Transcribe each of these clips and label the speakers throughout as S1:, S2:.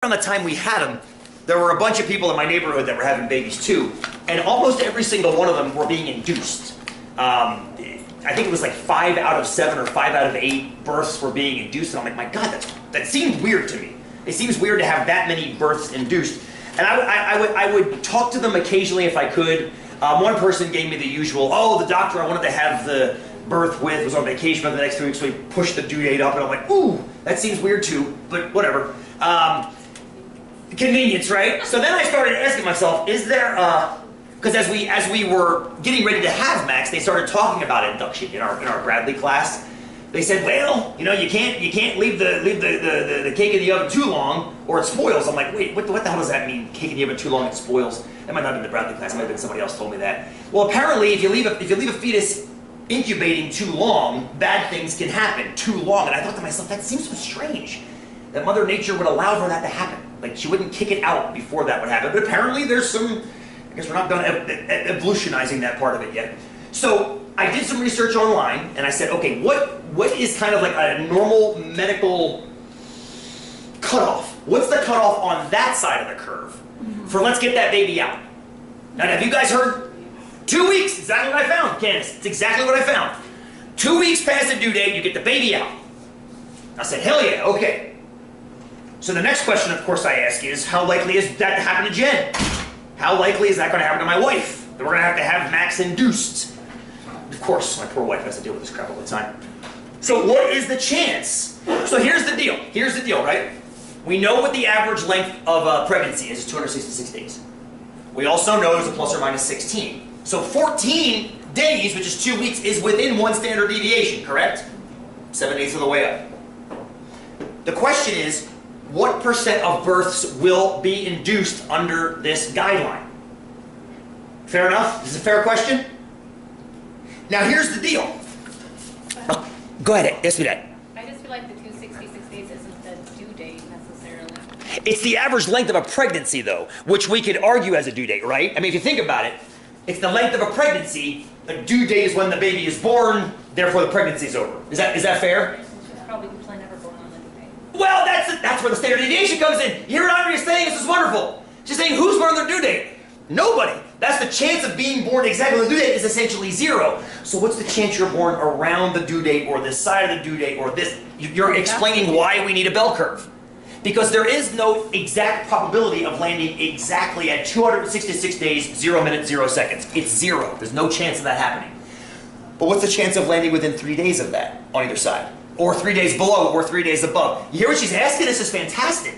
S1: around the time we had them, there were a bunch of people in my neighborhood that were having babies too, and almost every single one of them were being induced. I think it was like 5 out of 7 or 5 out of 8 births were being induced, and I'm like, my God, that seemed weird to me. It seems weird to have that many births induced. And I would talk to them occasionally if I could. One person gave me the usual, oh, the doctor I wanted to have the birth with was on vacation for the next 3 weeks, so he pushed the due date up, and I'm like, ooh, that seems weird too, but whatever. Convenience, right? So then I started asking myself, is there, because as we were getting ready to have Max, they started talking about induction in our Bradley class. They said, well, you know, you can't leave the cake in the oven too long or it spoils. I'm like, wait, what the hell does that mean? Cake in the oven too long, it spoils? That might not have been the Bradley class. It might have been somebody else told me that. Well, apparently, if you leave a fetus incubating too long, bad things can happen too long. And I thought to myself, that seems so strange that Mother Nature would allow for that to happen. Like, she wouldn't kick it out before that would happen. But apparently, there's some. I guess we're not done evolutionizing that part of it yet. So I did some research online, and I said, okay, what is kind of like a normal medical cutoff? What's the cutoff on that side of the curve for let's get that baby out? Now, have you guys heard? 2 weeks, exactly what I found, Candace. It's exactly what I found. 2 weeks past the due date, you get the baby out. I said, hell yeah, okay. So the next question, of course, I ask is, how likely is that to happen to Jen? How likely is that going to happen to my wife? That we're going to have Max induced? Of course, my poor wife has to deal with this crap all the time. So what is the chance? So here's the deal. Here's the deal, right? We know what the average length of pregnancy is 266 days. We also know there's a plus or minus 16. So 14 days, which is 2 weeks, is within one standard deviation, correct? 7/8 of the way up. The question is, what percent of births will be induced under this guideline? Fair enough? This is a fair question? Now here's the deal. Go ahead, ask me that.
S2: I just feel like the 266 days isn't the due date necessarily.
S1: It's the average length of a pregnancy, though, which we could argue as a due date, right? I mean, if you think about it, it's the length of a pregnancy. The due date is when the baby is born, therefore the pregnancy is over. Is that fair?
S2: She's probably never born on the due date.
S1: Well, that's where the standard deviation comes in. You hear what Andrea's saying? This is wonderful. She's saying, who's born on their due date? Nobody. That's the chance of being born exactly on the due date is essentially 0. So what's the chance you're born around the due date or this side of the due date or this? You're explaining why we need a bell curve. Because there is no exact probability of landing exactly at 266 days, 0 minutes, 0 seconds. It's 0. There's no chance of that happening. But what's the chance of landing within 3 days of that on either side? Or 3 days below or 3 days above? You hear what she's asking? This is fantastic.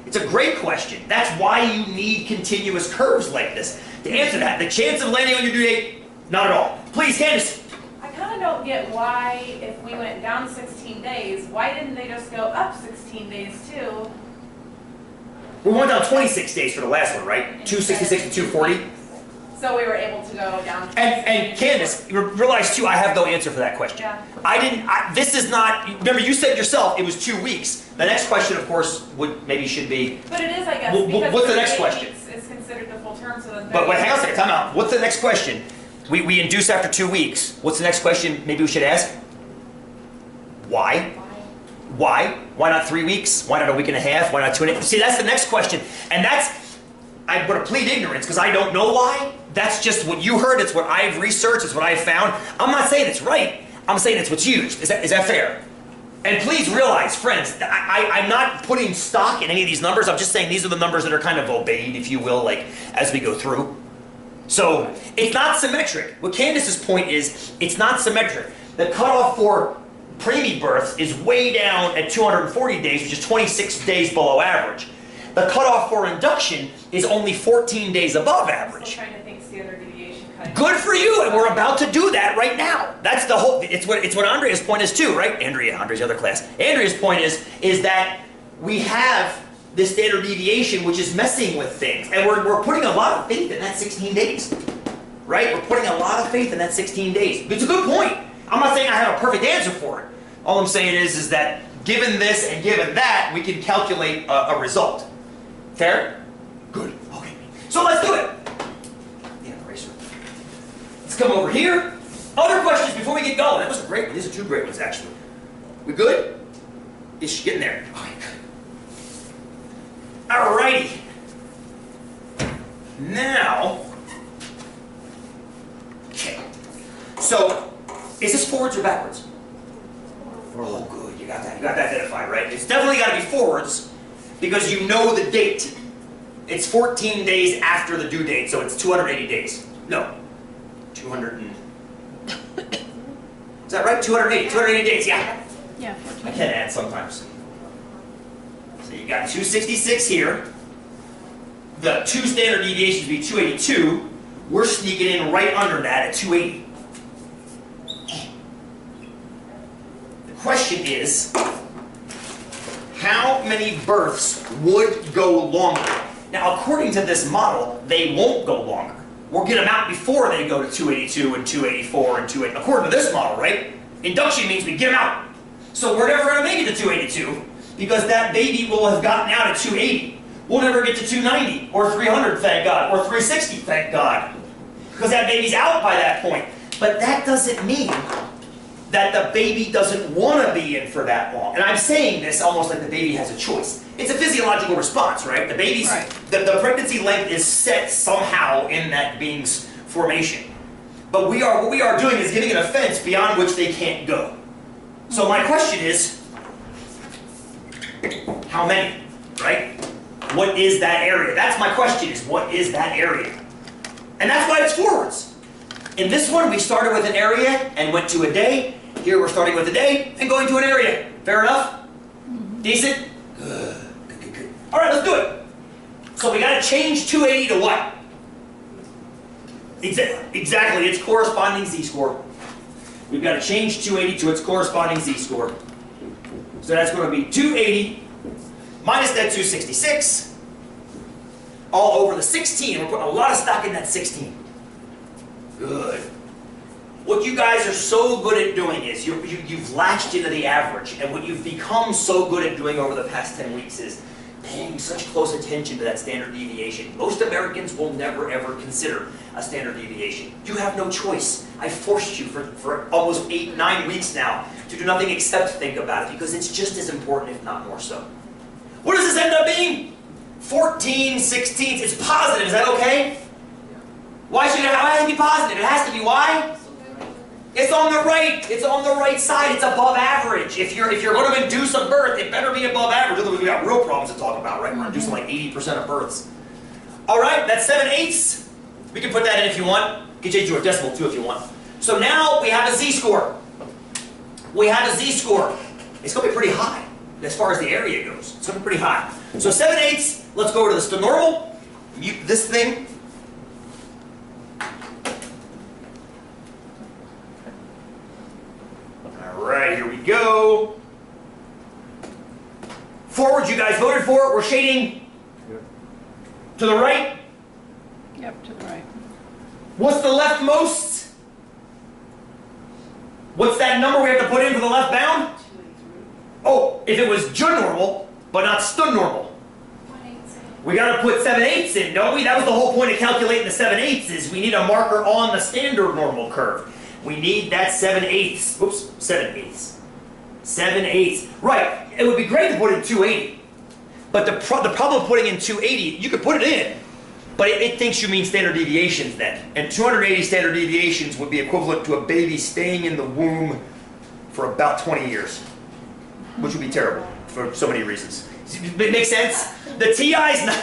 S1: It's a great question. That's why you need continuous curves like this. To answer that, the chance of landing on your due date, not at all. Please, Candace.
S3: I kind of don't get why, if we went down 16 days, why didn't they just go up 16 days too?
S1: We went down 26 days for the last one, right? 266 to 240.
S3: So we were able to go down.
S1: And Candace, realize too, I have no answer for that question.
S3: Yeah.
S1: This is not, remember you said yourself it was 2 weeks. The next question, of course, should be.
S3: But it is, I guess,
S1: Well, what's the next
S3: 38
S1: question?
S3: weeks is considered the full term, so then.
S1: But wait, hang on a second, time out. What's the next question? We induce after 2 weeks. What's the next question maybe we should ask? Why? Why? Why not 3 weeks? Why not a week and a half? Why not 2.5? See, that's the next question. And I would plead ignorance because I don't know why. That's just what you heard. It's what I've researched. It's what I've found. I'm not saying it's right. I'm saying it's what's used. Is that fair? And please realize, friends, I'm not putting stock in any of these numbers. I'm just saying these are the numbers that are kind of obeyed, if you will, like as we go through. So it's not symmetric. What Candace's point is, it's not symmetric. The cutoff for preemie births is way down at 240 days, which is 26 days below average. The cutoff for induction is only 14 days above average.
S3: I'm trying to think standard deviation.
S1: Good for you, and we're about to do that right now. That's the whole. It's what Andrea's point is too, right? Andrea's other class. Andrea's point is that we have this standard deviation, which is messing with things, and we're putting a lot of faith in that 16 days, right? We're putting a lot of faith in that 16 days. But it's a good point. I'm not saying I have a perfect answer for it. All I'm saying is that given this and given that, we can calculate a result. Fair? Good. Okay. So let's do it. Yeah, eraser. Let's come over here. Other questions before we get going. That was a great one. These are 2 great ones, actually. We good? Is she getting there? Okay, good. All Now, okay. So, is this forwards or backwards? Oh, good. You got that. You got that identified, right? It's definitely got to be forwards because you know the date. It's 14 days after the due date, so it's 280 days. No, 200 and... Is that right? 280 days, yeah.
S2: Yeah.
S1: I can add sometimes. So you got 266 here. The two standard deviations would be 282. We're sneaking in right under that at 280. The question is, how many births would go longer? Now, according to this model, they won't go longer. We'll get them out before they go to 282 and 284 and 280. According to this model, right? Induction means we get them out. So we're never going to make it to 282 because that baby will have gotten out at 280. We'll never get to 290 or 300, thank God, or 360, thank God. Because that baby's out by that point. But that doesn't mean that the baby doesn't want to be in for that long. And I'm saying this almost like the baby has a choice. It's a physiological response, right? The baby's,
S2: right.
S1: the pregnancy length is set somehow in that being's formation. But what we are doing is giving it a fence beyond which they can't go. So my question is, how many, right? What is that area? That's my question, is what is that area? And that's why it's forwards. In this one, we started with an area and went to a day. Here we're starting with a day and going to an area. Fair enough? Decent? Good. All right, let's do it. So we got to change 280 to what? Exactly, its corresponding z-score. We've got to change 280 to its corresponding z-score. So that's going to be 280 minus that 266 all over the 16. We're putting a lot of stock in that 16. Good. What you guys are so good at doing is you've latched into the average, and what you've become so good at doing over the past 10 weeks is paying such close attention to that standard deviation. Most Americans will never ever consider a standard deviation. You have no choice. I forced you for almost 8-9 weeks now to do nothing except think about it because it's just as important, if not more so. What does this end up being? 14/16. It's positive. Is that okay? Why should it have to be positive? It has to be. Why? It's on the right. It's on the right side. It's above average. If you're going to induce a birth, it better be above average. Otherwise, we got real problems to talk about, right? We're inducing like 80% of births. All right, that's 7/8. We can put that in if you want. You can change to a decimal too if you want. So now we have a z-score. We have a z-score. It's going to be pretty high as far as the area goes. It's going to be pretty high. So 7/8. Let's go over to the normal. Mute this thing. Alright, here we go. Forward, you guys voted for it. We're shading to the right.
S2: Yep, to the right.
S1: What's the leftmost? What's that number we have to put in for the left bound? Oh, if it was Judd normal, but not Stud normal. We got to put 7/8 in, don't we? That was the whole point of calculating the 7/8 is we need a marker on the standard normal curve. We need that 7/8. Oops, 7/8. 7/8. Right. It would be great to put in 280. But the problem of putting in 280, you could put it in, but it thinks you mean standard deviations then. And 280 standard deviations would be equivalent to a baby staying in the womb for about 20 years, which would be terrible for so many reasons. It makes sense? The TI is not,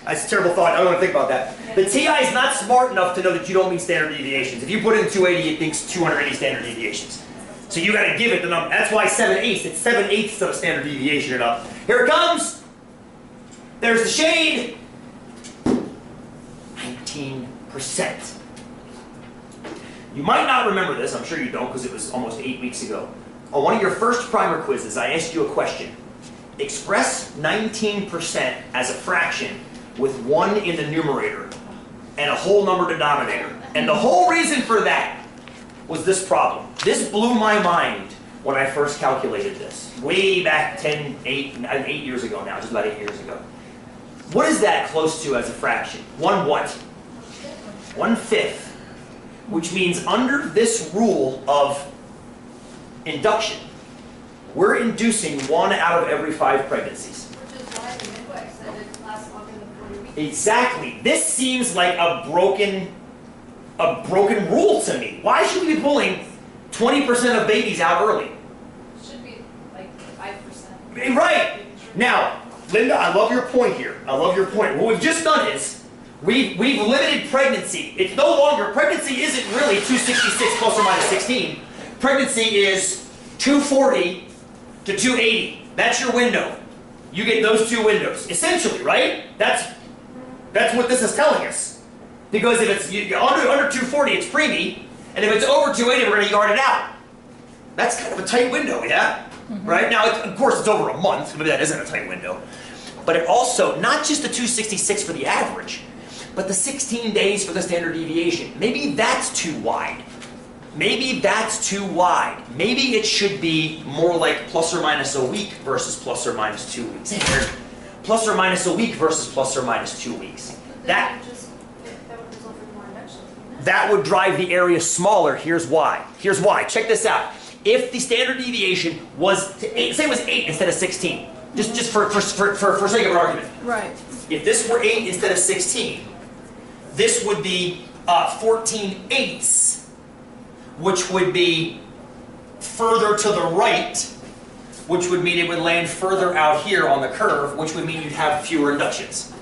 S1: that's a terrible thought, I don't want to think about that. The TI is not smart enough to know that you don't mean standard deviations. If you put in 280, it thinks 280 standard deviations. So you got to give it the number. That's why 7/8, it's 7/8 of a standard deviation and up. Here it comes. There's the shade. 19%. You might not remember this, I'm sure you don't because it was almost 8 weeks ago. On one of your first primer quizzes, I asked you a question. Express 19% as a fraction with 1 in the numerator and a whole number denominator. And the whole reason for that was this problem. This blew my mind when I first calculated this. Way back 8 years ago now, just about 8 years ago. What is that close to as a fraction? 1 what? 1/5. Which means under this rule of induction, we're inducing 1 out of every 5 pregnancies.
S4: Which is why the midwife said it lasts longer than 40 weeks.
S1: Exactly. This seems like a broken rule to me. Why should we be pulling 20% of babies out early?
S2: Should be like 5%.
S1: Right. Now, Linda, I love your point here. I love your point. What we've just done is we've limited pregnancy. It's no longer, pregnancy isn't really 266 plus or minus 16. Pregnancy is 240 to 280. That's your window. You get those two windows, essentially, right? That's what this is telling us. Because if it's under 240, it's preemie, and if it's over 280, we're going to yard it out. That's kind of a tight window, yeah? Right? Now, of course, it's over a month. Maybe that isn't a tight window. But it also, not just the 266 for the average, but the 16 days for the standard deviation. Maybe that's too wide. Maybe that's too wide. Maybe it should be more like plus or minus a week versus plus or minus 2 weeks. Plus or minus a week versus plus or minus 2 weeks. That
S2: would result in more inductions, wouldn't it?
S1: That would drive the area smaller. Here's why. Here's why. Check this out. If the standard deviation was, say it was 8 instead of 16, just for sake of argument.
S3: Right.
S1: If this were 8 instead of 16, this would be 14/8, which would be further to the right, which would mean it would land further out here on the curve, which would mean you'd have fewer inductions.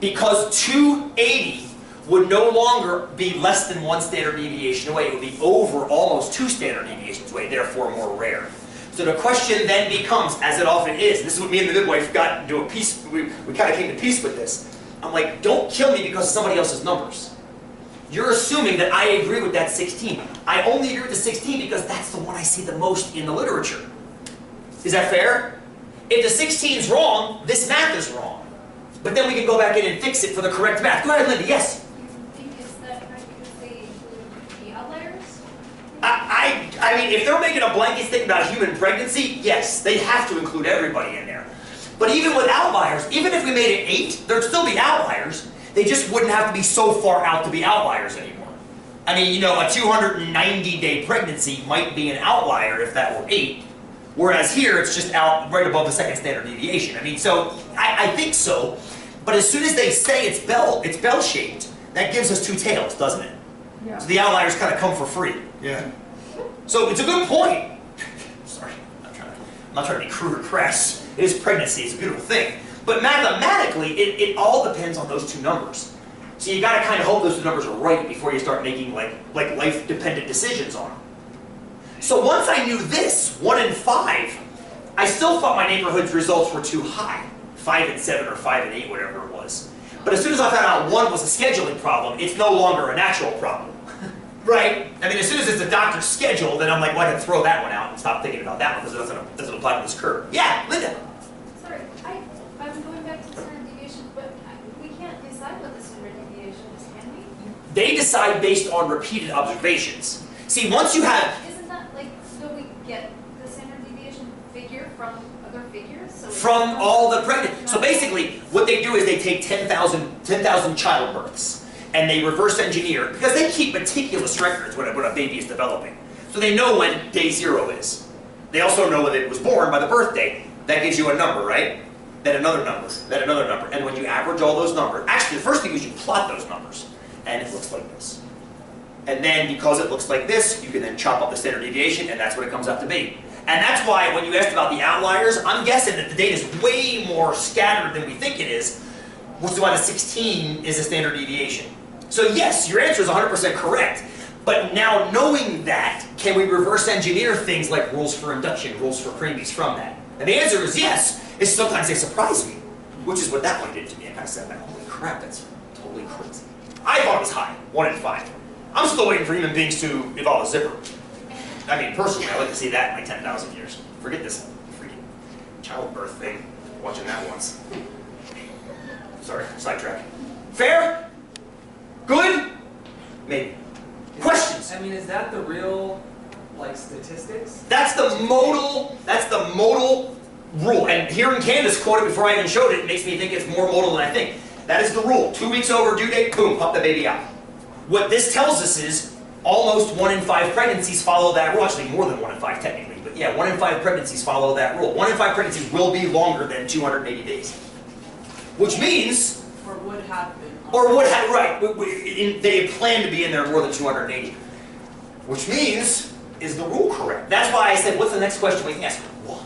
S1: Because 280 would no longer be less than 1 standard deviation away. It would be over almost 2 standard deviations away, therefore more rare. So the question then becomes, as it often is, this is what me and the midwife got into a peace, we kind of came to peace with this. I'm like, don't kill me because of somebody else's numbers. You're assuming that I agree with that 16. I only agree with the 16 because that's the one I see the most in the literature. Is that fair? If the 16 is wrong, this math is wrong. But then we can go back in and fix it for the correct math. Go ahead, Linda, yes?
S2: You think is that right because they include the outliers?
S1: I mean, if they're making a blanket statement about human pregnancy, yes, they have to include everybody in there. But even with outliers, even if we made it 8, there'd still be outliers. They just wouldn't have to be so far out to be outliers anymore. I mean, you know, a 290-day pregnancy might be an outlier if that were 8, whereas here it's just out right above the second standard deviation. I mean, so I think so. But as soon as they say it's bell-shaped, that gives us 2 tails, doesn't it?
S3: Yeah.
S1: So the outliers kind of come for free.
S4: Yeah.
S1: So it's a good point. Sorry, I'm not trying to be crude or crass. It is pregnancy, it's a beautiful thing. But mathematically, it all depends on those 2 numbers. So you gotta kind of hope those 2 numbers are right before you start making like life-dependent decisions on them. So once I knew this, 1 and 5, I still thought my neighborhood's results were too high. 5 and 7 or 5 and 8, whatever it was. But as soon as I found out 1 was a scheduling problem, it's no longer a natural problem. Right? I mean, as soon as it's a doctor's schedule, then I'm like, well, I can throw that one out and stop thinking about that one because it doesn't apply to this curve. Yeah, Linda.
S5: Sorry, I'm going back to the standard deviation, but we can't decide what the standard deviation is, can we?
S1: They decide based on repeated observations. See, once you have...
S5: Isn't that like, so we get the standard deviation figure from other figures? So
S1: From all the pregnant... So basically, what they do is they take 10,000 childbirths, and they reverse engineer, because they keep meticulous records when a baby is developing. So they know when day 0 is. They also know when it was born by the birth date. That gives you a number, right? Then another number, then another number. And when you average all those numbers, actually the first thing is you plot those numbers. And it looks like this. And then because it looks like this, you can then chop up the standard deviation, and that's what it comes out to be. And that's why when you asked about the outliers, I'm guessing that the data is way more scattered than we think it is, which is why the 16 is a standard deviation. So yes, your answer is 100% correct. But now knowing that, can we reverse engineer things like rules for induction, rules for preemies from that? And the answer is yes. It's sometimes they surprise me, which is what that one did to me. I kind of said, holy crap, that's totally crazy. I thought it was high, 1 in 5. I'm still waiting for human beings to evolve a zipper. I mean, personally, I'd like to see that in like 10,000 years. Forget this freaking childbirth thing. Watching that once. Sorry, sidetrack. Fair? Good? Maybe. Questions?
S6: I mean, is that the real, like, statistics?
S1: That's the modal rule. And hearing Candace quote it before I even showed it makes me think it's more modal than I think. That is the rule. 2 weeks over due date, boom, pop the baby out. What this tells us is almost 1 in 5 pregnancies follow that rule. Actually, more than 1 in 5 technically. But yeah, 1 in 5 pregnancies follow that rule. 1 in 5 pregnancies will be longer than 280 days. Which means
S3: Or would have been.
S1: Or would have, right, they plan to be in there more than 280. Which means, is the rule correct? That's why I said, what's the next question we can ask? Why?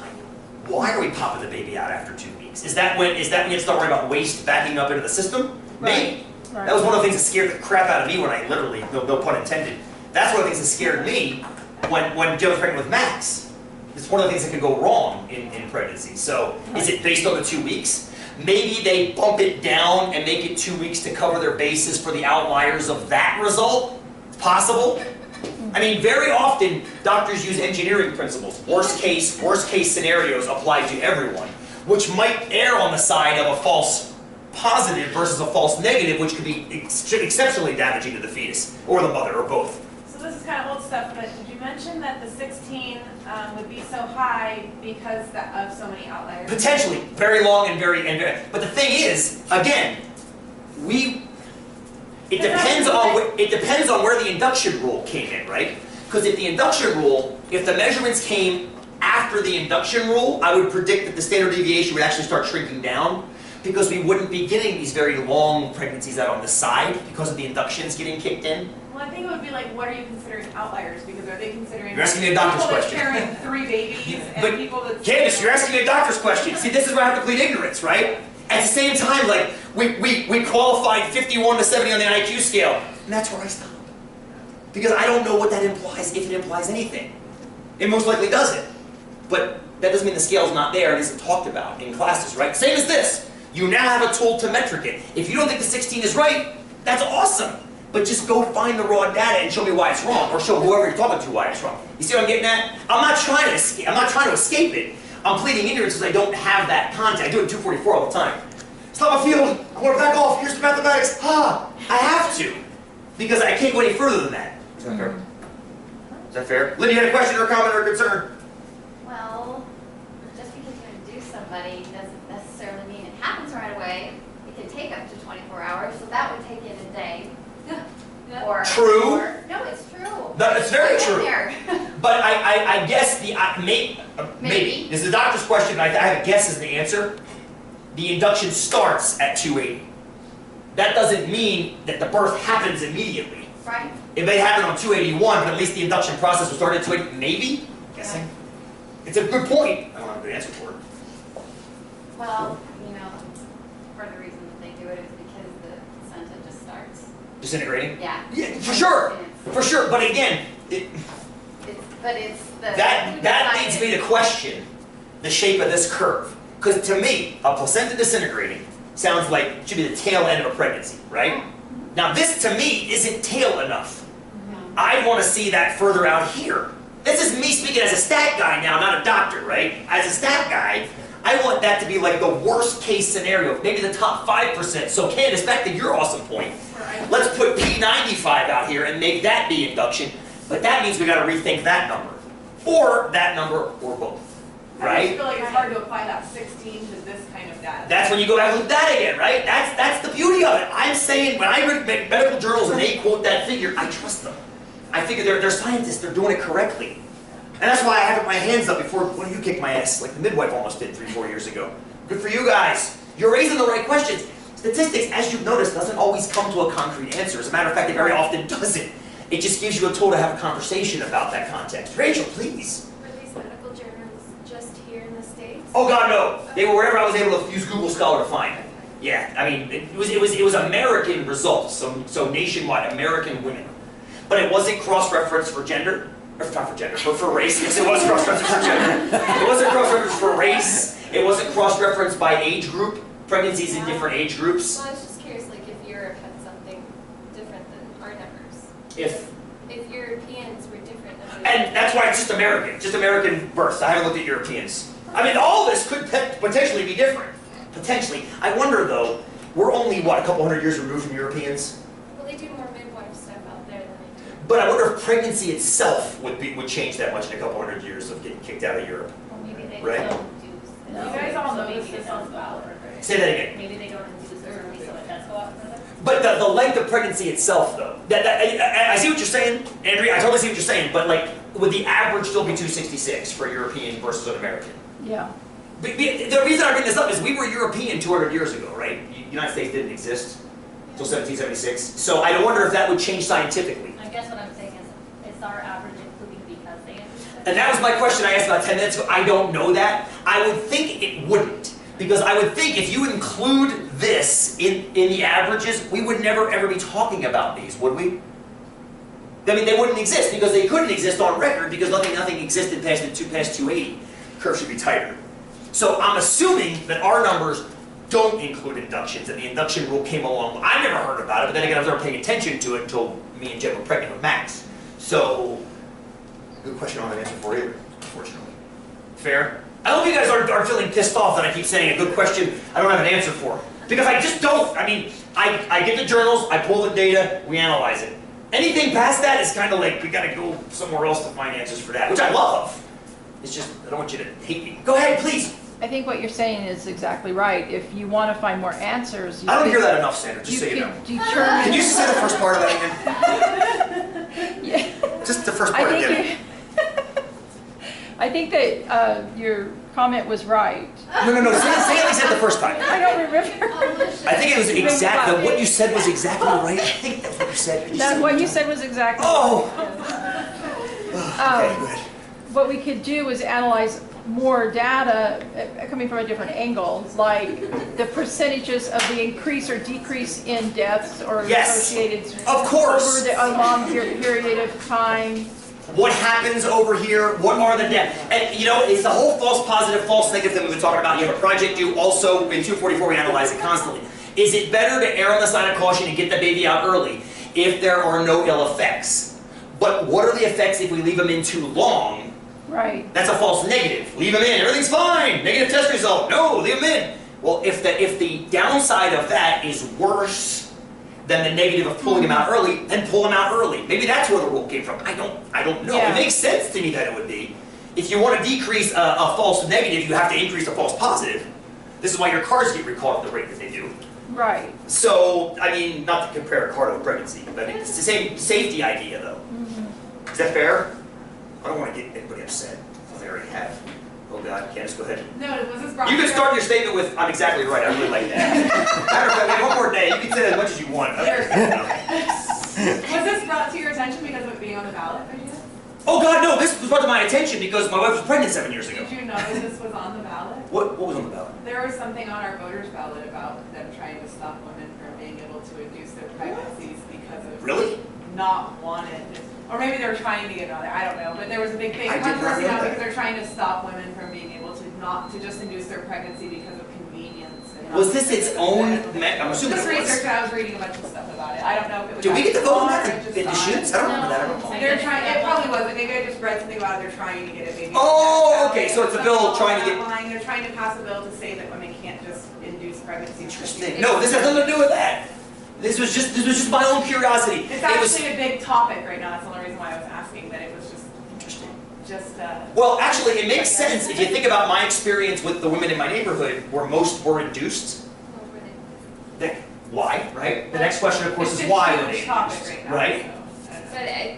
S1: Why are we popping the baby out after 2 weeks? Is that when you have to start worrying about waste backing up into the system? Maybe.
S3: Right.
S1: That was one of the things that scared the crap out of me when I literally, no pun intended, that's one of the things that scared me when Jill was pregnant with Max. It's one of the things that could go wrong in pregnancy. So, is it based on the 2 weeks? Maybe they bump it down and make it 2 weeks to cover their bases for the outliers of that result? It's possible. I mean, very often doctors use engineering principles. Worst case scenarios apply to everyone, which might err on the side of a false positive versus a false negative, which could be exceptionally damaging to the fetus or the mother or both.
S3: So this is kind of old stuff, but did you mention that the 16 would be so high because of so many outliers?
S1: Potentially, very long and very. But the thing is, again, it depends on where the induction rule came in, right? Because if the induction rule, if the measurements came after the induction rule, I would predict that the standard deviation would actually start shrinking down, because we wouldn't be getting these very long pregnancies out on the side because of the inductions getting kicked in.
S3: Well, I think it would be like, what are you considering outliers? Because are they considering
S1: You're asking me a doctor's
S3: people
S1: question.
S3: that carry 3 babies
S1: But
S3: and people that...
S1: Candace, you're asking me a doctor's question. See, this is where I have to plead ignorance, right? At the same time, like, we qualified 51 to 70 on the IQ scale, and that's where I stopped. Because I don't know what that implies, if it implies anything. It most likely doesn't. But that doesn't mean the scale's not there and isn't talked about in classes, right? Same as this. You now have a tool to metric it. If you don't think the 16 is right, that's awesome. But just go find the raw data and show me why it's wrong, or show whoever you're talking to why it's wrong. You see what I'm getting at? I'm not trying to escape it. I'm pleading ignorance because I don't have that content. I do it in 244 all the time. Stop my field. I want to back off. Here's the mathematics. I have to. Because I can't go any further than that. Is that fair? Is that fair? Lydia, you had a question or a comment or a concern?
S4: Well, just because you induce somebody doesn't necessarily mean it happens right away. It can take up to 24 hours, so that would take it a day. Or
S1: True.
S4: No, it's true.
S1: It's very
S4: Get
S1: true.
S4: there.
S1: But I guess maybe. This is a doctor's question, but I have a guess as the answer. The induction starts at 280. That doesn't mean that the birth happens immediately.
S4: Right.
S1: It may happen on 281, but at least the induction process was started at 280. Maybe? Guessing. It's a good point. I don't have a good answer for it.
S4: Well, part of the reason that they do it is because the placenta just starts.
S1: Disintegrating?
S4: Yeah.
S1: Yeah, for sure. For sure. But again, that leads me to question the shape of this curve. Because to me, a placenta disintegrating sounds like it should be the tail end of a pregnancy, right? Now this to me isn't tail enough. I want to see that further out here. This is me speaking as a stat guy now, not a doctor, right? As a stat guy, I want that to be like the worst case scenario, maybe the top 5%. So Candace, back to your awesome point. Let's put P95 out here and make that be induction. But that means we got to rethink that number. Or that number, or both.
S3: I
S1: Right?
S3: just feel like it's hard to apply that 16 to this kind of data.
S1: That's when you go back and look at that again, right? That's the beauty of it. I'm saying, when I read medical journals and they quote that figure, I trust them. I figure they're scientists, they're doing it correctly. And that's why I have my hands up before one of you kicked my ass, like the midwife almost did 3-4 years ago. Good for you guys. You're raising the right questions. Statistics, as you've noticed, doesn't always come to a concrete answer. As a matter of fact, it very often doesn't. It just gives you a tool to have a conversation about that context. Rachel, please.
S5: Were these medical journals just here in the States?
S1: Oh God, no. They were wherever I was able to use Google Scholar to find it. Yeah, I mean, it was American results, so nationwide, American women. But it wasn't cross-referenced for gender, or not for gender, but for race. Yes, it was cross-referenced for gender. It wasn't cross-referenced for race. It wasn't cross-referenced by age group. Pregnancies in different age groups.
S5: Well, I was just curious, like, if Europe had something different than our numbers.
S1: If
S5: Europeans were different than
S1: And that's why it's just American births. I haven't looked at Europeans. I mean, all this could potentially be different. Potentially. I wonder, though, we're only, what, a couple hundred years removed from Europeans?
S5: Well, they do more midwife stuff out there than they do.
S1: But I wonder if pregnancy itself would change that much in a couple hundred years of getting kicked out of Europe.
S2: Well, maybe they
S1: Right.
S2: don't do.
S3: You guys all know
S2: maybe
S3: this
S2: it
S3: is
S2: does
S3: on
S2: go out further.
S1: Say that again.
S2: Maybe they don't induce early, so it does go out further.
S1: But the length of pregnancy itself, though, I see what you're saying, Andrea. I totally see what you're saying. But like, would the average still be 266 for European versus an American?
S7: Yeah.
S1: The reason I bring this up is we were European 200 years ago, right? United States didn't exist until 1776. So I wonder if that would change scientifically.
S2: I guess what I'm saying is our average including because they understood?
S1: And that was my question I asked about 10 minutes ago. I don't know that. I would think it wouldn't. Because I would think if you include this in the averages, we would never ever be talking about these, would we? I mean, they wouldn't exist because they couldn't exist on record because nothing existed past 280. Curve should be tighter. So I'm assuming that our numbers don't include inductions and the induction rule came along. I never heard about it, but then again, I was never paying attention to it until me and Jen were pregnant with Max. So, good question I don't have an answer for either, unfortunately. Fair? I hope you guys are feeling pissed off that I keep saying a good question I don't have an answer for. Because I just don't. I mean, I get the journals, I pull the data, we analyze it. Anything past that is kind of like, we gotta go somewhere else to find answers for that, which I love. It's just, I don't want you to hate me. Go ahead, please.
S7: I think what you're saying is exactly right. If you want to find more answers,
S1: I don't hear that enough, Sandra, just so you know.
S7: Determine.
S1: Can you say the first part of that again?
S7: Yeah.
S1: Just the first part again.
S7: I think that your comment was right.
S1: No, say it like you said the first time.
S7: I don't remember.
S1: I think it was exactly, what you said was exactly right. I think that's what you said.
S7: What you said was exactly
S1: Oh!
S7: right.
S1: Okay, good.
S7: What we could do is analyze more data coming from a different angle, like the percentages of the increase or decrease in deaths or associated
S1: of course.
S7: over a long period of time.
S1: What happens over here? What are the deaths? And you know, it's the whole false positive, false negative thing we've been talking about. You have a project due also in 244, we analyze it constantly. Is it better to err on the side of caution and get the baby out early if there are no ill effects? But what are the effects if we leave them in too long?
S7: Right.
S1: That's a false negative. Leave them in, everything's fine. Negative test result. No, leave them in. Well, if the downside of that is worse than the negative of pulling them out early, then pull them out early. Maybe that's where the rule came from. I don't know.
S7: Yeah.
S1: It makes sense to me that it would be. If you want to decrease a false negative, you have to increase a false positive. This is why your cars get recalled at the rate that they do.
S7: Right.
S1: So, I mean, not to compare a car to a pregnancy, but it's the same safety idea, though. Is that fair? I don't want to get anybody upset. They already have. Oh God, Candace, go ahead.
S3: No, was this brought
S1: You can
S3: to
S1: start your statement with, I'm exactly right, I really like that. Matter of fact, we have one more day, you can say as much as you want.
S3: Was this brought to your attention because of it being on the ballot?
S1: Oh God, no, this was brought to my attention because my wife was pregnant 7 years ago.
S3: Did you notice this was on the ballot?
S1: What was on the ballot?
S3: There was something on our voters ballot about them trying to stop women from being able to induce their pregnancies because of
S1: Really?
S3: not wanted. Or maybe they were trying to get it on there, I don't know, but there was a big thing,
S1: I did not
S3: controversy
S1: know
S3: now
S1: that.
S3: because they're trying to stop women from being able to just induce their pregnancy because of convenience. And not
S1: Was this
S3: because
S1: its
S3: of
S1: own,
S3: medical-
S1: I'm assuming
S3: Just
S1: it was.
S3: research, I was reading a bunch of stuff about it, I don't know if it was.
S1: Did we get to
S3: actually
S1: vote on
S3: law
S1: that
S3: or I just
S1: in the
S3: saw it.
S1: shoots? I don't remember that at all.
S3: They're trying, it probably wasn't, maybe I just read something about it, they're trying to get it maybe.
S1: Oh, okay, so it's a bill trying to get-
S3: They're trying to pass a bill to say that women can't just induce pregnancy.
S1: Interesting. No, this has nothing to do with that. This was just my own curiosity.
S3: It's
S1: It was
S3: actually a big topic right now, that's the only reason why I was asking, but it was
S1: interesting.
S3: just,
S1: Well, actually, it makes sense if you think about my experience with the women in my neighborhood, where most were induced. Why, right? The next question, of course,
S3: it's
S1: is
S3: a
S1: why were
S3: huge
S1: they
S3: topic
S1: induced,
S3: right now,
S1: right?
S3: so, I don't know.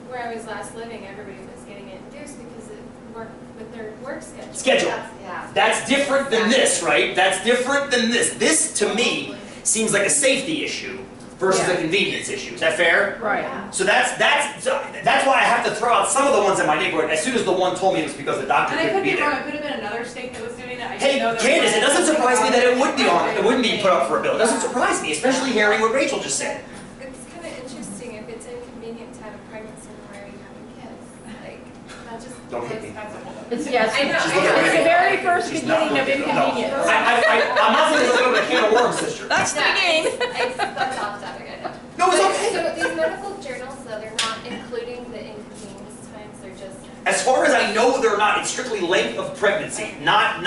S5: But where I was last living, everybody was getting it induced because it worked with their work schedule.
S1: Schedule.
S4: Yeah.
S1: That's different than this, right? That's different than this. This, to me, seems like a safety issue versus a
S7: Yeah.
S1: convenience issue. Is that fair?
S7: Right.
S1: So that's why I have to throw out some of the ones in my neighborhood. As soon as the one told me it was because the doctor
S3: And I
S1: couldn't
S3: could
S1: be
S3: be wrong,
S1: there.
S3: it could have been another state that was doing it, I
S1: Hey,
S3: didn't know that.
S1: Candace, it doesn't surprise me that it would be on. It wouldn't be put up for a bill. It doesn't surprise me, especially hearing what Rachel just said.
S5: It's kind of interesting if it's inconvenient to have a pregnancy where you're having kids. Like, that just.
S1: Don't hit me.
S3: That's a whole other.
S7: It's, yes,
S5: I know,
S7: it's
S5: I know.
S7: the very first
S1: She's not
S7: beginning of
S1: looking, no.
S7: inconvenience.
S1: I'm not saying it's a little bit of a can of worms, sister.
S7: That's the beginning.
S5: That's off topic, I know.
S1: No, it's
S5: But-
S1: okay.
S5: So these medical journals, though, they're not including the inconvenience times, they're just.
S1: As far as I know, they're not. It's strictly length of pregnancy, not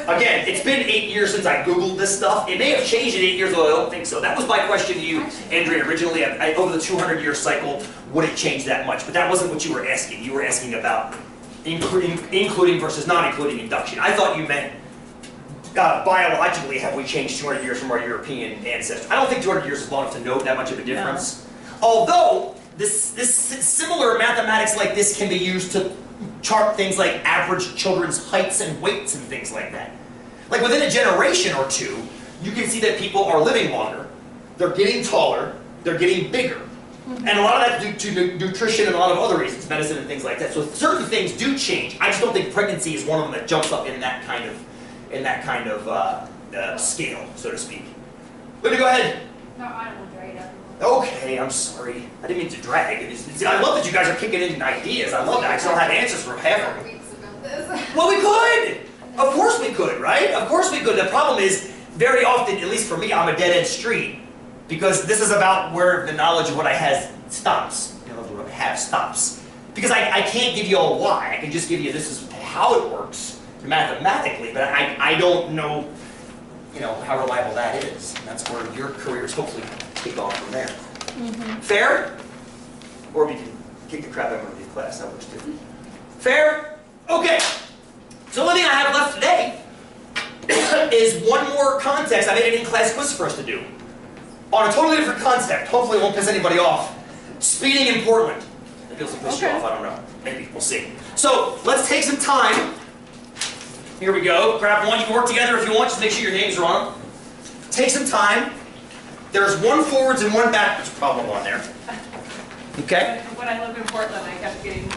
S1: Again, it's been 8 years since I Googled this stuff. It may have changed in 8 years, although I don't think so. That was my question to you, Andrea, originally. Over the 200-year cycle, would it change that much? But that wasn't what you were asking. You were asking about including versus not including induction. I thought you meant biologically, have we changed 200 years from our European ancestors? I don't think 200 years is long enough to note that much of a difference. Although, this similar mathematics like this can be used to chart things like average children's heights and weights and things like that. Like within a generation or two, you can see that people are living longer, they're getting taller, they're getting bigger. And a lot of that's due to nutrition and a lot of other reasons, medicine and things like that. So certain things do change. I just don't think pregnancy is one of them that jumps up in that kind of scale, so to speak. Libby, go ahead.
S5: No, I don't want to drag it up.
S1: Okay, I'm sorry. I didn't mean to drag it. See, I love that you guys are kicking in ideas. I love that. I just don't have answers for half of them.
S5: Weeks about this.
S1: Well, we could. Of course we could, right? Of course we could. The problem is, very often, at least for me, I'm a dead-end street because this is about where the knowledge of what I have stops. You know, what I have stops. Because I can't give you a why. I can just give you this is how it works mathematically, but I don't know, you know, how reliable that is. And that's where your careers hopefully kick off from there. Fair? Or we can kick the crap out of the class. That works too. Fair? Okay. So the only thing I have left today is one more context. I made an in-class quiz for us to do. On a totally different concept. Hopefully it won't piss anybody off. Speeding in Portland. Maybe it'll piss you off, I don't know. Maybe, we'll see. So, let's take some time. Here we go. Grab one. You can work together if you want. Just make sure your names are on them. Take some time. There's one forwards and one backwards problem on there. Okay?
S3: When I lived in Portland, I kept getting